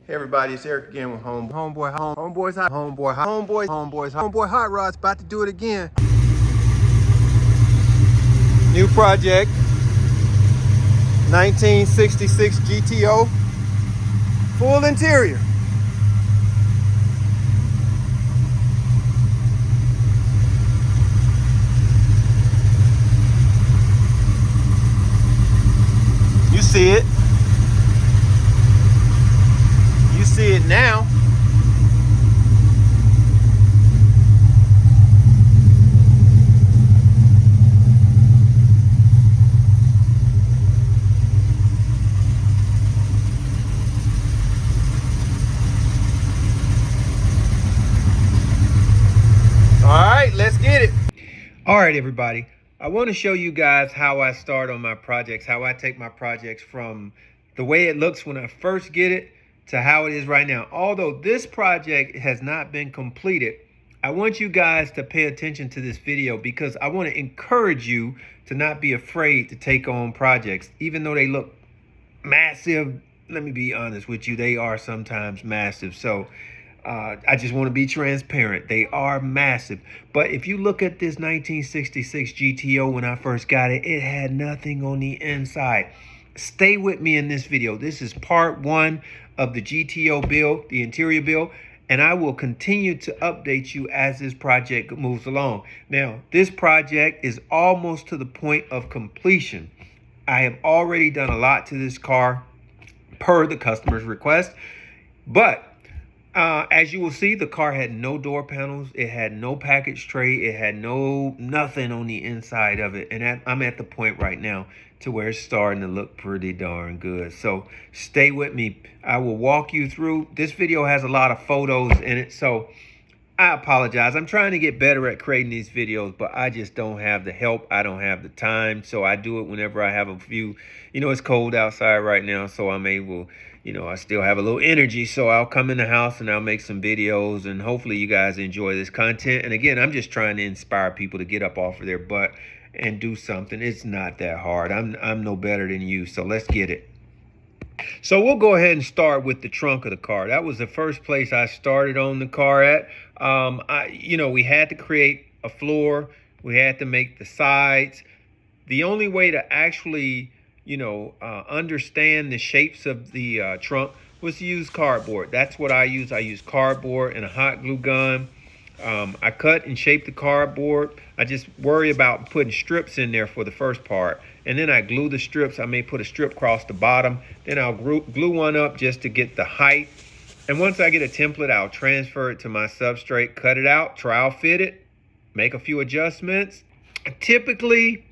Hey everybody, it's Eric again with Homeboy Hot Rod's about to do it again. New project, 1966 GTO, full interior. You see it. You see it now. All right, let's get it. All right, everybody. I want to show you guys how I start on my projects, how I take my projects from the way it looks when I first get it to how it is right now. Although this project has not been completed, I want you guys to pay attention to this video because I want to encourage you to not be afraid to take on projects, even though they look massive. Let me be honest with you, they are sometimes massive. So I just want to be transparent. They are massive. But if you look at this 1966 GTO when I first got it, it had nothing on the inside. Stay with me in this video. This is part one of the GTO build, the interior build, and I will continue to update you as this project moves along. Now, this project is almost to the point of completion. I have already done a lot to this car per the customer's request, but as you will see, the car had no door panels. It had no package tray. It had nothing on the inside of it. And I'm at the point right now to where it's starting to look pretty darn good. So stay with me. I will walk you through. This video has a lot of photos in it, so I apologize. I'm trying to get better at creating these videos, but I just don't have the help. I don't have the time. So I do it whenever I have a few, it's cold outside right now. So I'm able, I still have a little energy. So I'll come in the house and I'll make some videos and hopefully you guys enjoy this content. And again, I'm just trying to inspire people to get up off of their butt and do something. It's not that hard. I'm no better than you. So let's get it. So we'll go ahead and start with the trunk of the car. That was the first place I started on the car at. We had to create a floor. We had to make the sides. The only way to actually, understand the shapes of the trunk was to use cardboard. That's what I use. I use cardboard and a hot glue gun. I cut and shape the cardboard. I just worry about putting strips in there for the first part. And then I glue the strips. I may put a strip across the bottom. Then I'll glue one up just to get the height. And once I get a template, I'll transfer it to my substrate, cut it out, trial fit it, make a few adjustments. Typically,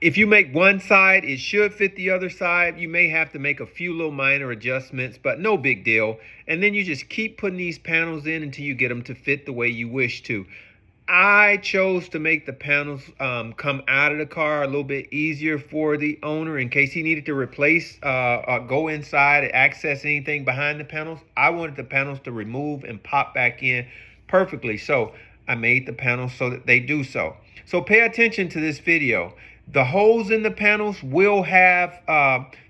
if you make one side, it should fit the other side. You may have to make a few little minor adjustments, but no big deal. And then you just keep putting these panels in until you get them to fit the way you wish to. I chose to make the panels come out of the car a little bit easier for the owner in case he needed to replace, go inside and access anything behind the panels. I wanted the panels to remove and pop back in perfectly. So I made the panels so that they do so. So pay attention to this video. The holes in the panels will have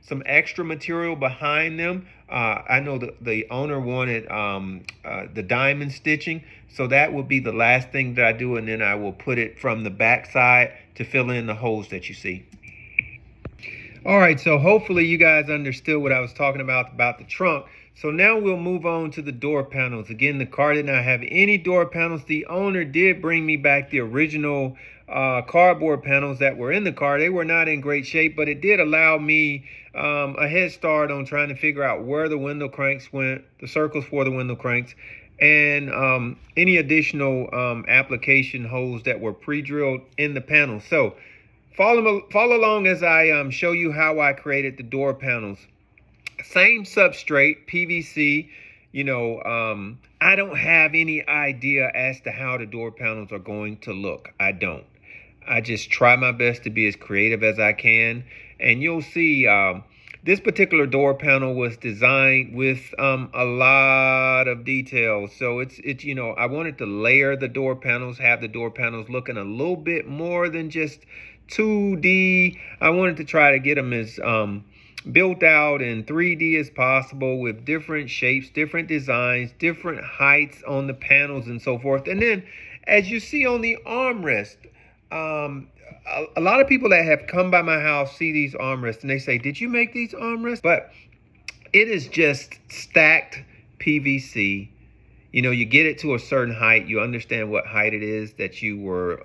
some extra material behind them. I know the owner wanted the diamond stitching, so that will be the last thing that I do, and then I will put it from the back side to fill in the holes that you see. All right, so hopefully you guys understood what I was talking about the trunk. So now we'll move on to the door panels. Again, the car did not have any door panels. The owner did bring me back the original cardboard panels that were in the car. They were not in great shape, but it did allow me a head start on trying to figure out where the window cranks went, the circles for the window cranks, and any additional application holes that were pre-drilled in the panel. So follow along as I show you how I created the door panels. Same substrate, PVC. I don't have any idea as to how the door panels are going to look. I don't. I just try my best to be as creative as I can. And you'll see this particular door panel was designed with a lot of details. So it's I wanted to layer the door panels, have the door panels looking a little bit more than just 2D. I wanted to try to get them as built out in 3D as possible with different shapes, different designs, different heights on the panels and so forth. And then as you see on the armrest, a lot of people that have come by my house see these armrests and they say, did you make these armrests? But it is just stacked PVC. You know, you get it to a certain height. You understand what height it is that you were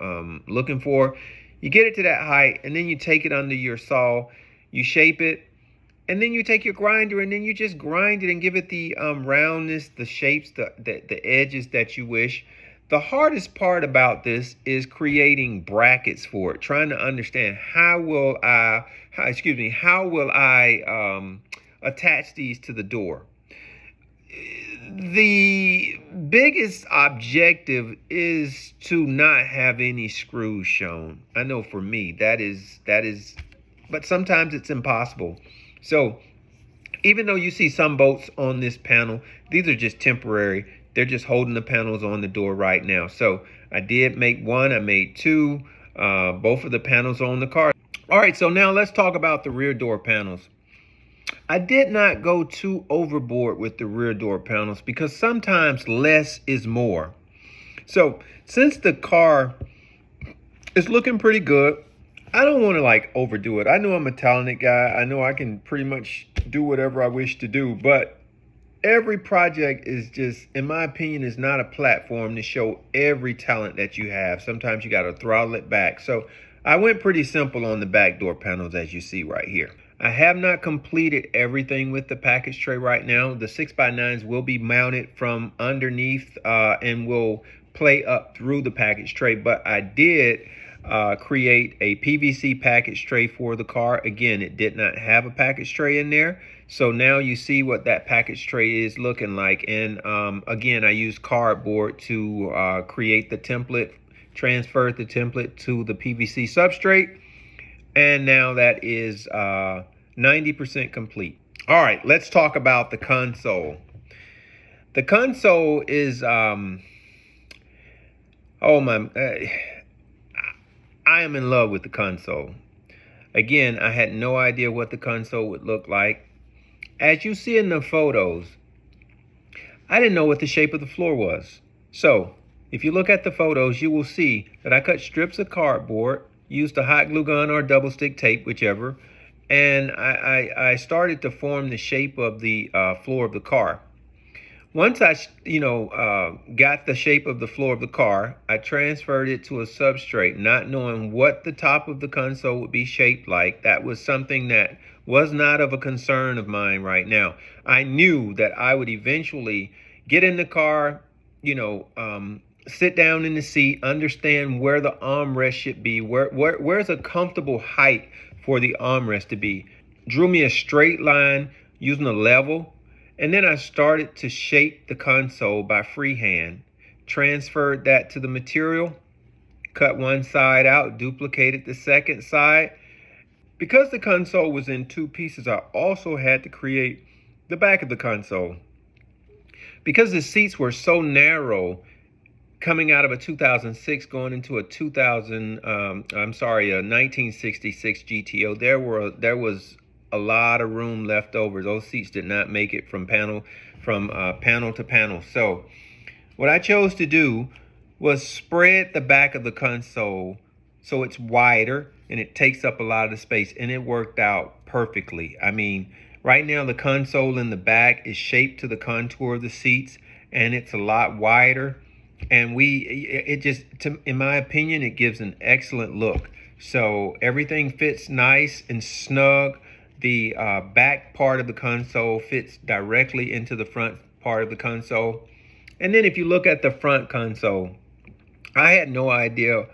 looking for. You get it to that height, and then you take it under your saw. You shape it, and then you take your grinder, and then you just grind it and give it the roundness, the shapes, the edges that you wish. The hardest part about this is creating brackets for it, trying to understand how will I attach these to the door. The biggest objective is to not have any screws shown. I know for me that is, but sometimes it's impossible. So even though you see some bolts on this panel, these are just temporary. They're just holding the panels on the door right now. So I did make one, I made two, both of the panels on the car. All right, so now let's talk about the rear door panels. I did not go too overboard with the rear door panels because sometimes less is more. So since the car is looking pretty good, I don't want to like overdo it. I know I'm a talented guy. I know I can pretty much do whatever I wish to do, but every project is just, in my opinion, is not a platform to show every talent that you have. Sometimes you got to throttle it back. So I went pretty simple on the back door panels, as you see right here. I have not completed everything with the package tray right now. The 6x9s will be mounted from underneath and will play up through the package tray. But I did create a PVC package tray for the car. Again, it did not have a package tray in there. So now you see what that package tray is looking like. And again, I used cardboard to create the template, transferred the template to the PVC substrate. And now that is 90% complete. All right, let's talk about the console. The console is, I am in love with the console. Again, I had no idea what the console would look like. As you see in the photos, I didn't know what the shape of the floor was. So if you look at the photos, you will see that I cut strips of cardboard, used a hot glue gun or double stick tape, whichever, and I started to form the shape of the floor of the car. Once I got the shape of the floor of the car, I transferred it to a substrate, not knowing what the top of the console would be shaped like. That was something that was not of a concern of mine right now. I knew that I would eventually get in the car, sit down in the seat, understand where the armrest should be, where's a comfortable height for the armrest to be. Drew me a straight line using a level, and then I started to shape the console by freehand. Transferred that to the material, cut one side out, duplicated the second side. Because the console was in two pieces, I also had to create the back of the console. Because the seats were so narrow, coming out of a 2006 going into a 1966 GTO, there was a lot of room left over. Those seats did not make it from panel to panel. So what I chose to do was spread the back of the console so it's wider and it takes up a lot of the space, and it worked out perfectly. I mean, right now the console in the back is shaped to the contour of the seats, and it's a lot wider. And in my opinion, it gives an excellent look. So everything fits nice and snug. The back part of the console fits directly into the front part of the console. And then if you look at the front console, I had no idea.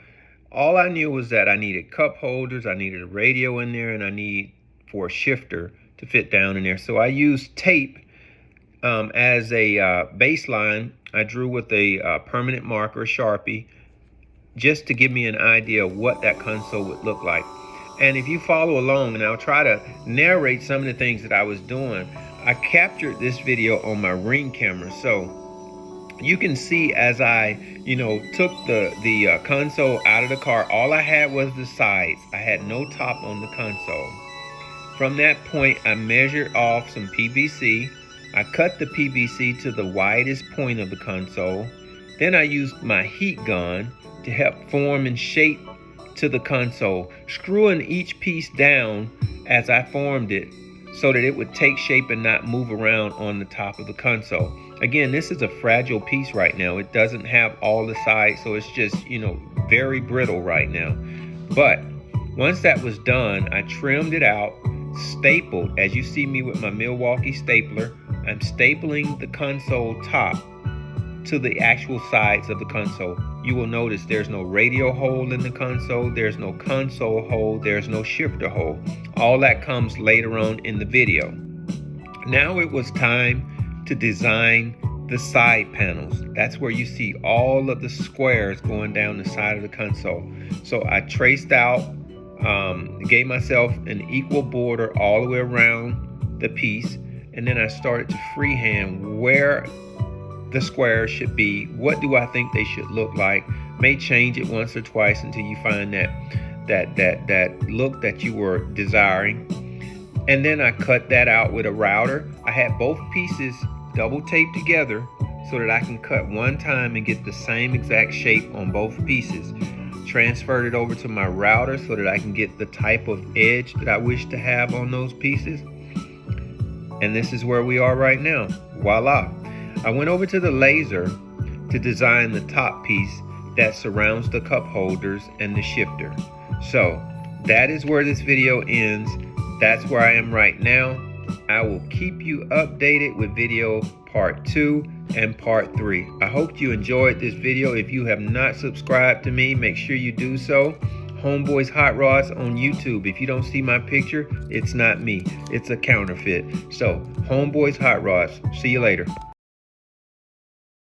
All I knew was that I needed cup holders, I needed a radio in there, and I need for a shifter to fit down in there. So I used tape as a baseline. I drew with a permanent marker, Sharpie, just to give me an idea of what that console would look like. And if you follow along, and I'll try to narrate some of the things that I was doing, I captured this video on my Ring camera. So you can see as I, took the console out of the car, all I had was the sides. I had no top on the console. From that point, I measured off some PVC. I cut the PVC to the widest point of the console. Then I used my heat gun to help form and shape to the console, screwing each piece down as I formed it so that it would take shape and not move around on the top of the console. Again, this is a fragile piece right now. It doesn't have all the sides, so it's just, very brittle right now. But once that was done, I trimmed it out, stapled, as you see me with my Milwaukee stapler. I'm stapling the console top to the actual sides of the console. You will notice there's no radio hole in the console, there's no console hole, there's no shifter hole. All that comes later on in the video. Now it was time to design the side panels. That's where you see all of the squares going down the side of the console. So I traced out, gave myself an equal border all the way around the piece, and then I started to freehand where the squares should be. What do I think they should look like? May change it once or twice until you find that look that you were desiring. And then I cut that out with a router. I had both pieces double taped together so that I can cut one time and get the same exact shape on both pieces. Transferred it over to my router so that I can get the type of edge that I wish to have on those pieces. And this is where we are right now. Voila. I went over to the laser to design the top piece that surrounds the cup holders and the shifter. So that is where this video ends. That's where I am right now. I will keep you updated with video part 2 and part 3. I hope you enjoyed this video. If you have not subscribed to me, make sure you do so. Homeboys Hot Rods on YouTube. If you don't see my picture, it's not me. It's a counterfeit. So, Homeboys Hot Rods. See you later.